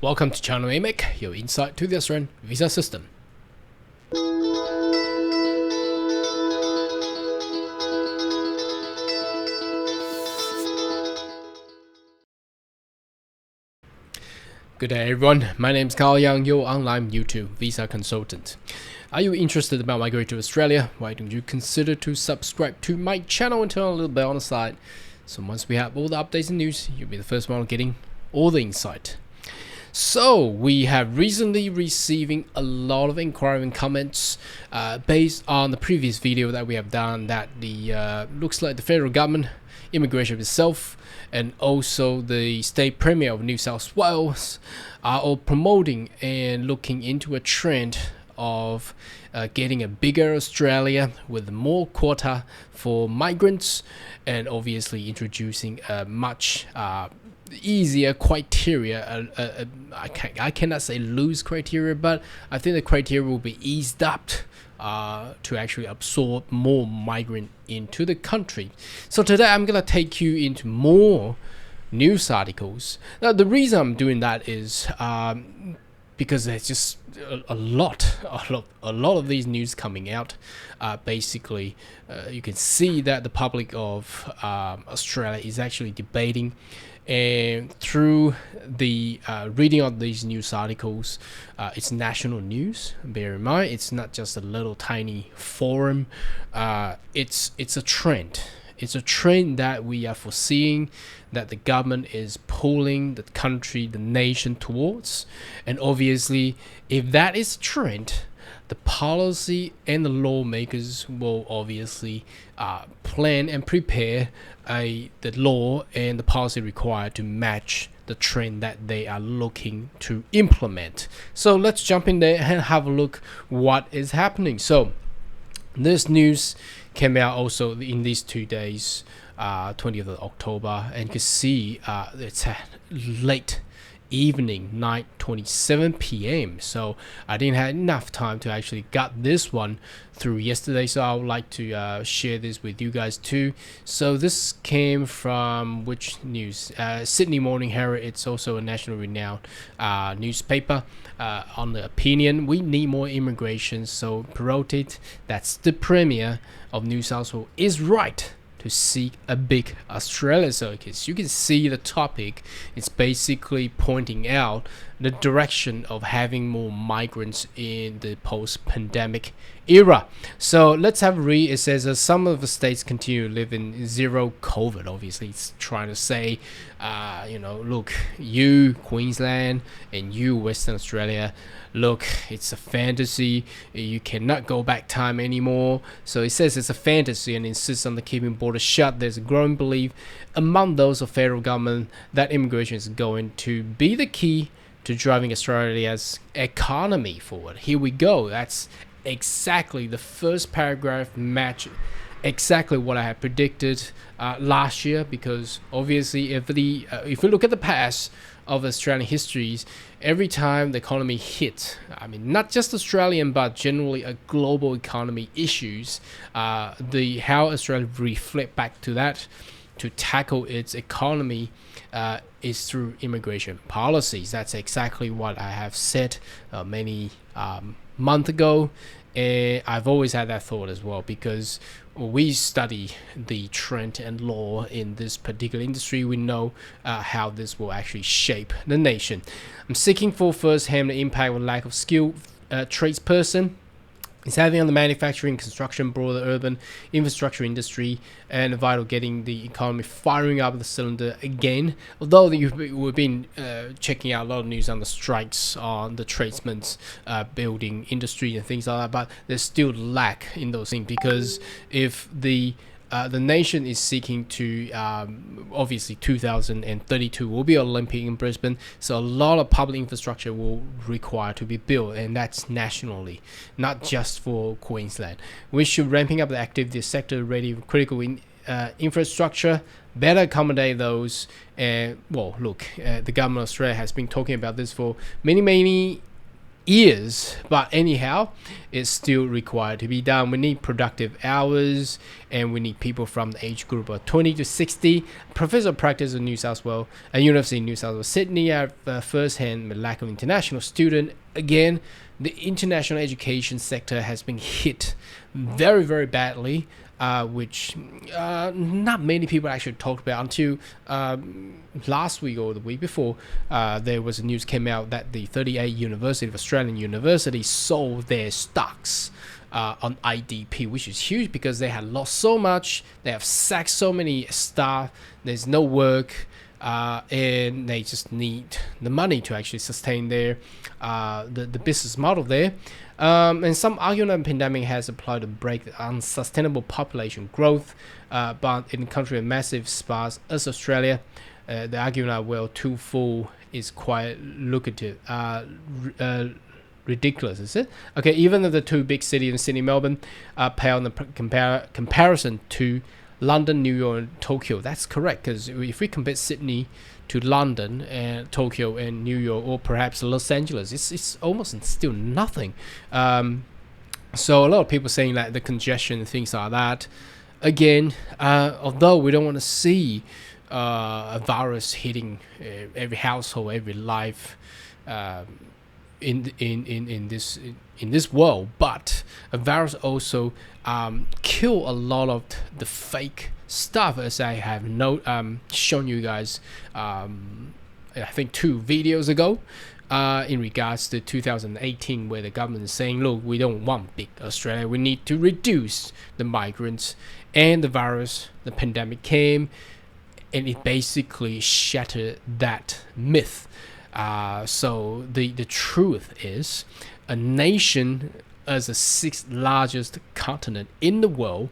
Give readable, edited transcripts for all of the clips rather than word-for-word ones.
Welcome to Channel AMEC, your insight to the Australian visa system. Good day everyone, my name is Carl Young, your online YouTube visa consultant. Are you interested about migrating to Australia? Why don't you consider to subscribe to my channel and turn on a little bell on the side. So once we have all the updates and news, you'll be the first one getting all the insight. So we have recently receiving a lot of inquiry and comments based on the previous video that we have done that the looks like the federal government, immigration itself, and also the state premier of New South Wales are all promoting and looking into a trend of getting a bigger Australia with more quota for migrants, and obviously introducing a much easier criteria. I cannot say loose criteria, but I think the criteria will be eased up to actually absorb more migrant into the country. So today I'm gonna take you into more news articles. Now the reason I'm doing that is because there's just a lot of these news coming out. Basically, you can see that the public of Australia is actually debating, and through the reading of these news articles, it's national news. Bear in mind, it's not just a little tiny forum. It's a trend. It's a trend that we are foreseeing, that the government is pulling the country, the nation towards. And obviously, if that is a trend, the policy and the lawmakers will obviously plan and prepare the law and the policy required to match the trend that they are looking to implement. So let's jump in there and have a look what is happening. So this news came out also in these 2 days, 20th of October, and you can see it's at late evening, 9:27 p.m. So I didn't have enough time to actually get this one through yesterday, so I would like to share this with you guys too. So this came from which news? Sydney Morning Herald. It's also a national renowned newspaper. On the opinion, we need more immigration, so promoted that's the Premier of New South Wales is right to seek a big Australia. So you can see the topic, it's basically pointing out the direction of having more migrants in the post-pandemic era. So let's have a read. It says some of the states continue to live in zero COVID. Obviously it's trying to say look, you Queensland and you Western Australia, look, it's a fantasy. You cannot go back time anymore. So it says it's a fantasy and insists on the keeping borders shut. There's a growing belief among those of federal government that immigration is going to be the key to driving Australia's economy forward. Here we go. That's exactly the first paragraph match exactly what I had predicted last year, because obviously if we look at the past of Australian histories, every time the economy hit, I mean not just Australian but generally a global economy issues, how Australia reflect back to that to tackle its economy is through immigration policies. That's exactly what I have said many months ago, and I've always had that thought as well, because we study the trend and law in this particular industry. We know how this will actually shape the nation. I'm seeking for first-hand the impact of lack of skilled tradesperson is having on the manufacturing, construction, broader urban infrastructure industry, and vital getting the economy firing up the cylinder again. Although we've been checking out a lot of news on the strikes on the tradesmen's building industry and things like that, but there's still lack in those things, because if the nation is seeking to obviously 2032 will be Olympic in Brisbane, so a lot of public infrastructure will require to be built, and that's nationally, not just for Queensland. We should ramping up the activity sector ready for critical infrastructure, better accommodate those. And well, look, the government of Australia has been talking about this for many years, but anyhow, it's still required to be done. We need productive hours, and we need people from the age group of 20 to 60. Professor of practice in New South Wales, University in New South Wales, Sydney, have first-hand lack of international student. Again, the international education sector has been hit very, very badly, which not many people actually talked about until last week or the week before. There was a news came out that the 38 University of Australian University sold their stocks on IDP, which is huge because they had lost so much. They have sacked so many staff. There's no work. And they just need the money to actually sustain their the business model there. And some argument the pandemic has applied to break the unsustainable population growth, but in a country with massive sparse as Australia, the argument are well twofold is quite lucrative. Ridiculous, is it? Okay, even though the two big cities in Sydney, Melbourne, pale in the comparison to London, New York, and Tokyo. That's correct, because if we compare Sydney to London and Tokyo and New York, or perhaps Los Angeles, it's almost still nothing. So a lot of people saying that the congestion and things like that. Again, although we don't want to see a virus hitting every household, every life in this world, but a virus also kill a lot of the fake stuff, as I have shown you guys I think 2 videos ago in regards to 2018, where the government is saying, look, we don't want big Australia, we need to reduce the migrants, and the virus, the pandemic came, and it basically shattered that myth. So the truth is, a nation as the 6th largest continent in the world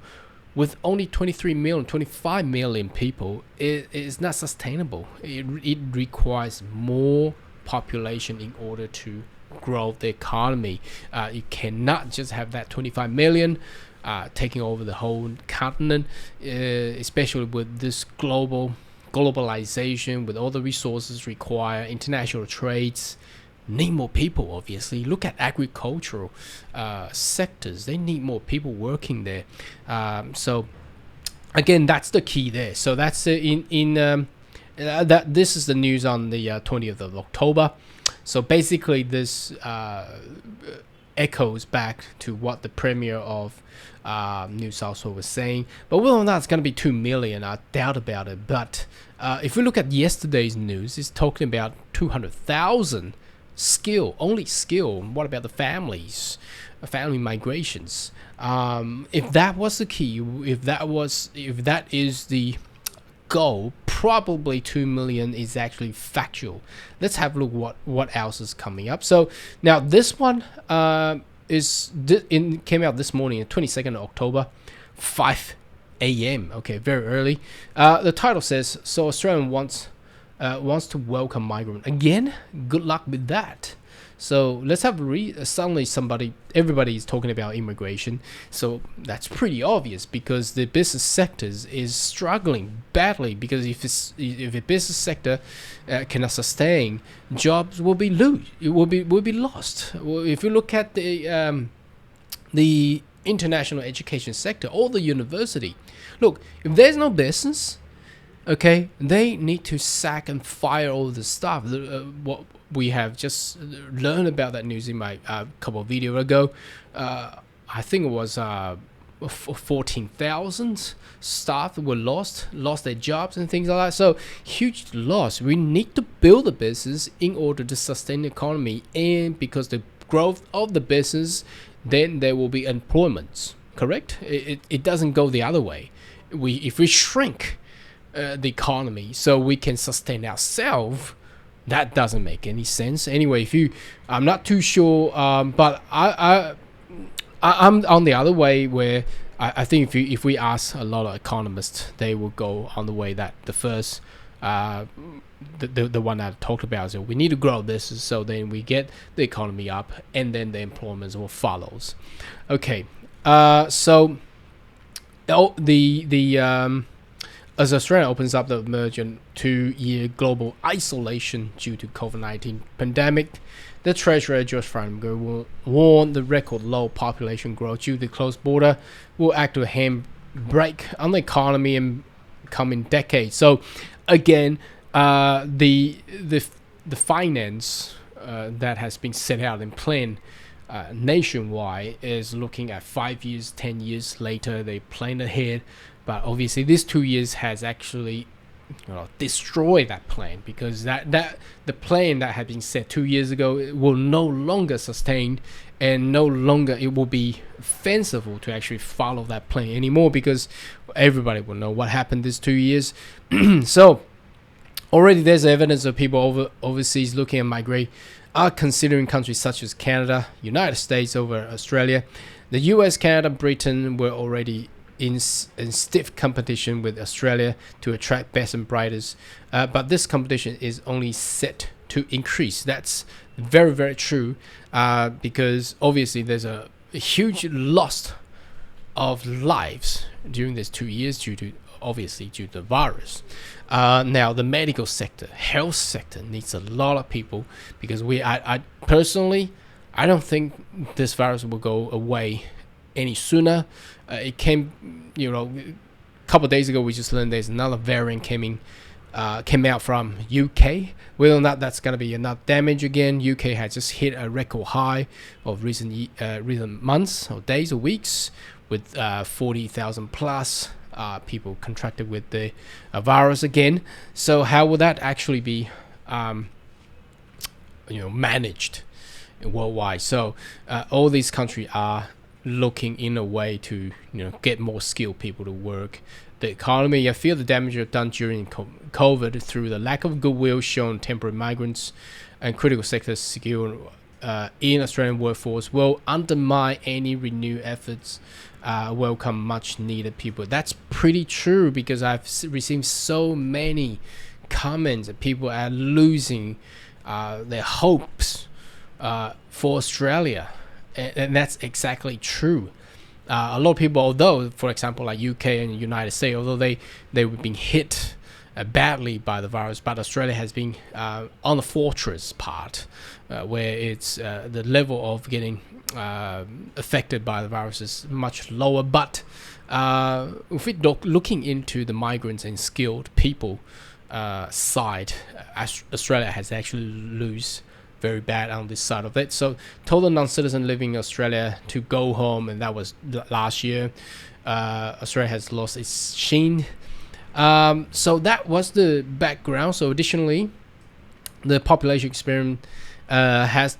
with only 23 million, 25 million people, it is not sustainable. It requires more population in order to grow the economy. You cannot just have that 25 million taking over the whole continent, especially with this globalization, with all the resources required, international trades. Need more people, obviously. Look at agricultural sectors. They need more people working there. So again, that's the key there. So that's that. This is the news on the 20th of October. So basically, this echoes back to what the Premier of New South Wales was saying. But whether or not it's going to be 2 million, I doubt about it. But if we look at yesterday's news, it's talking about 200,000 only skill. What about the families, family migrations? If that was the key, if that is the goal, probably 2 million is actually factual. Let's have a look what else is coming up. So now this one came out this morning, 22nd of October, 5 a.m. Okay, very early. The title says, so Australia wants to welcome migrant again. Good luck with that. So let's have suddenly everybody is talking about immigration. So that's pretty obvious, because the business sectors is struggling badly, because if the business sector cannot sustain, jobs will be lost. If you look at the international education sector, or the university, look, if there's no business, okay, they need to sack and fire all the staff. What we have just learned about that news in my couple of videos ago. I think it was 14,000 staff were lost their jobs and things like that. So huge loss. We need to build a business in order to sustain the economy, and because the growth of the business, then there will be employments. Correct? It doesn't go the other way. If we shrink the economy so we can sustain ourselves, that doesn't make any sense. Anyway, I'm not too sure, but I'm on the other way, where I think if we ask a lot of economists, they will go on the way that the first the one that I talked about. So we need to grow this, so then we get the economy up, and then the employment will follows. Okay, so as Australia opens up the emergent 2-year global isolation due to COVID-19 pandemic, the Treasurer George Farnborough warned the record low population growth due to the closed border will act to handbrake on the economy in coming decades. So, again, the finance that has been set out and planned nationwide is looking at 5 years, 10 years later. They plan ahead, but obviously these 2 years has actually destroyed that plan, because that the plan that had been set 2 years ago, it will no longer sustain, and no longer it will be feasible to actually follow that plan anymore, because everybody will know what happened these 2 years. So already there's evidence of people overseas looking at migrate are considering countries such as Canada, United States over Australia. The US, Canada, Britain were already in stiff competition with Australia to attract best and brightest. But this competition is only set to increase. That's very, very true, because obviously there's a huge loss of lives during these 2 years due to the virus. Now the medical sector, health sector needs a lot of people, because I personally, I don't think this virus will go away any sooner. It came, a couple of days ago we just learned there's another variant came out from UK. Whether or not that's going to be enough damage again, UK has just hit a record high of recent months or days or weeks with 40,000 plus people contracted with the virus again. So how will that actually be managed worldwide? So all these countries are looking in a way to get more skilled people to work. The economy, I feel the damage done during COVID through the lack of goodwill shown temporary migrants and critical sectors skilled in Australian workforce will undermine any renewed efforts welcome much needed people. That's pretty true, because I've received so many comments that people are losing their hopes for Australia, and that's exactly true. A lot of people, although for example like UK and United States, although they were being hit badly by the virus, but Australia has been on the fortress part, where it's the level of getting affected by the virus is much lower. But if we're looking into the migrants and skilled people side, Australia has actually lose very bad on this side of it. So total non-citizen living in Australia to go home, and that was last year. Australia has lost its sheen. So that was the background. So additionally, the population experiment has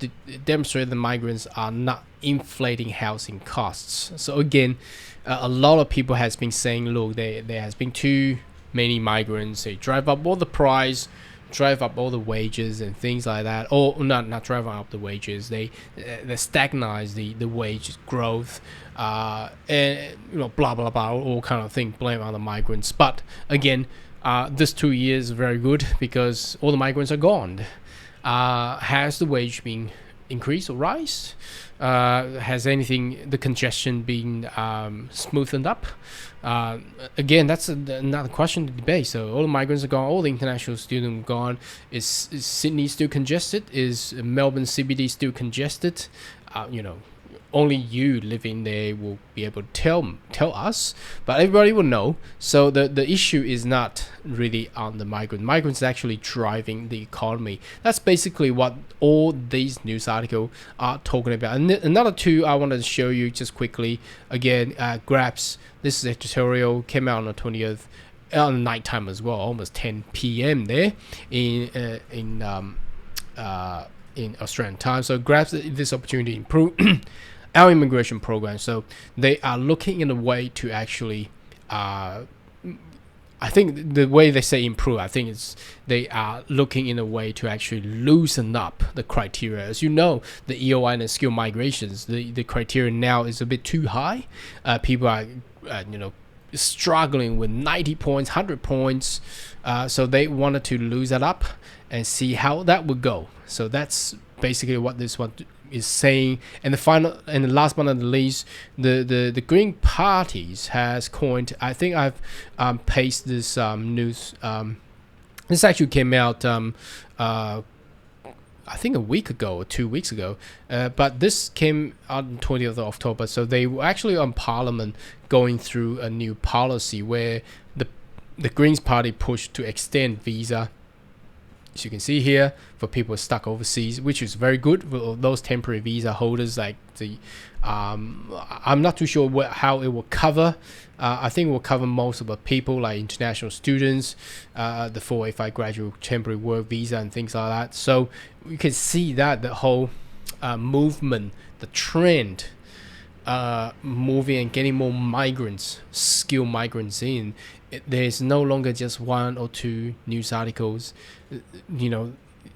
demonstrated the migrants are not inflating housing costs. So again, a lot of people has been saying, look, there has been too many migrants. They drive up all the price, drive up all the wages and things like that, or not driving up the wages. They stagnize the wage growth, and blah blah blah, all kind of thing, blame on the migrants. But again, this 2 years is very good, because all the migrants are gone. Has the wage been increased or rise? Has the congestion been smoothened up? Again, that's another question to debate. So all the migrants are gone, all the international students are gone. Is Sydney still congested? Is Melbourne CBD still congested? Only you living there will be able to tell us, but everybody will know. So the issue is not really on the migrants actually driving the economy. That's basically what all these news articles are talking about. And another two I wanted to show you just quickly. Again, Grabs, this is a tutorial, came out on the 20th on nighttime as well, almost 10 p.m. there in Australian time. So Grabs this opportunity to improve our immigration program. So they are looking in a way to actually I think the way they say improve, I think it's they are looking in a way to actually loosen up the criteria. As you know, the EOI and the skill migrations, the criteria now is a bit too high. People are struggling with 90 points, 100 points. So they wanted to lose that up and see how that would go. So that's basically what this one is saying. And the final and the last but not least, the Green parties has coined. I think I've pasted this news. This actually came out. I think a week ago or 2 weeks ago, but this came out on 20th of October. So they were actually on Parliament going through a new policy where the Greens party pushed to extend visa, as you can see here, for people stuck overseas, which is very good for those temporary visa holders. Like I'm not too sure how it will cover. I think it will cover most of the people, like international students, the 485 graduate temporary work visa and things like that. So you can see that the whole movement, the trend, moving and getting more migrants, skilled migrants in. There's no longer just 1 or 2 news articles.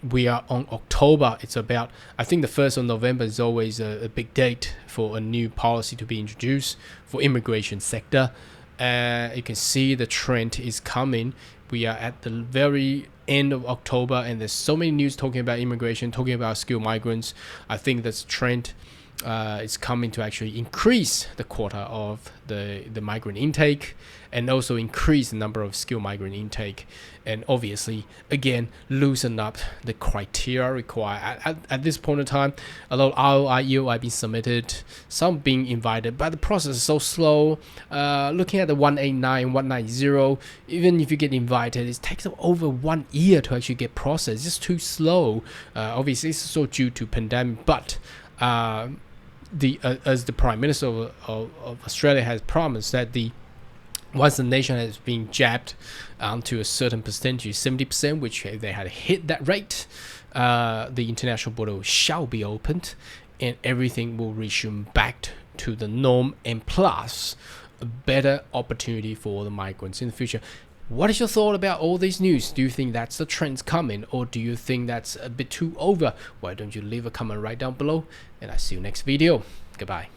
We are on October. It's about, I think the 1st of November is always a big date for a new policy to be introduced for immigration sector. You can see the trend is coming. We are at the very end of October, and there's so many news talking about immigration, talking about skilled migrants. I think this trend is coming to actually increase the quota of the migrant intake, and also increase the number of skilled migrant intake, and obviously again loosen up the criteria required. At this point in time, a lot of IELTS have been submitted, some being invited, but the process is so slow. Looking at the 189, 190, even if you get invited, it takes over 1 year to actually get processed. It's just too slow. Obviously it's so due to pandemic, but as the Prime Minister of Australia has promised, that once the nation has been jabbed to a certain percentage, 70%, which they had hit that rate, the international border shall be opened and everything will resume back to the norm, and plus a better opportunity for the migrants in the future. What is your thought about all these news? Do you think that's the trend's coming, or do you think that's a bit too over? Why don't you leave a comment right down below, and I'll see you next video. Goodbye.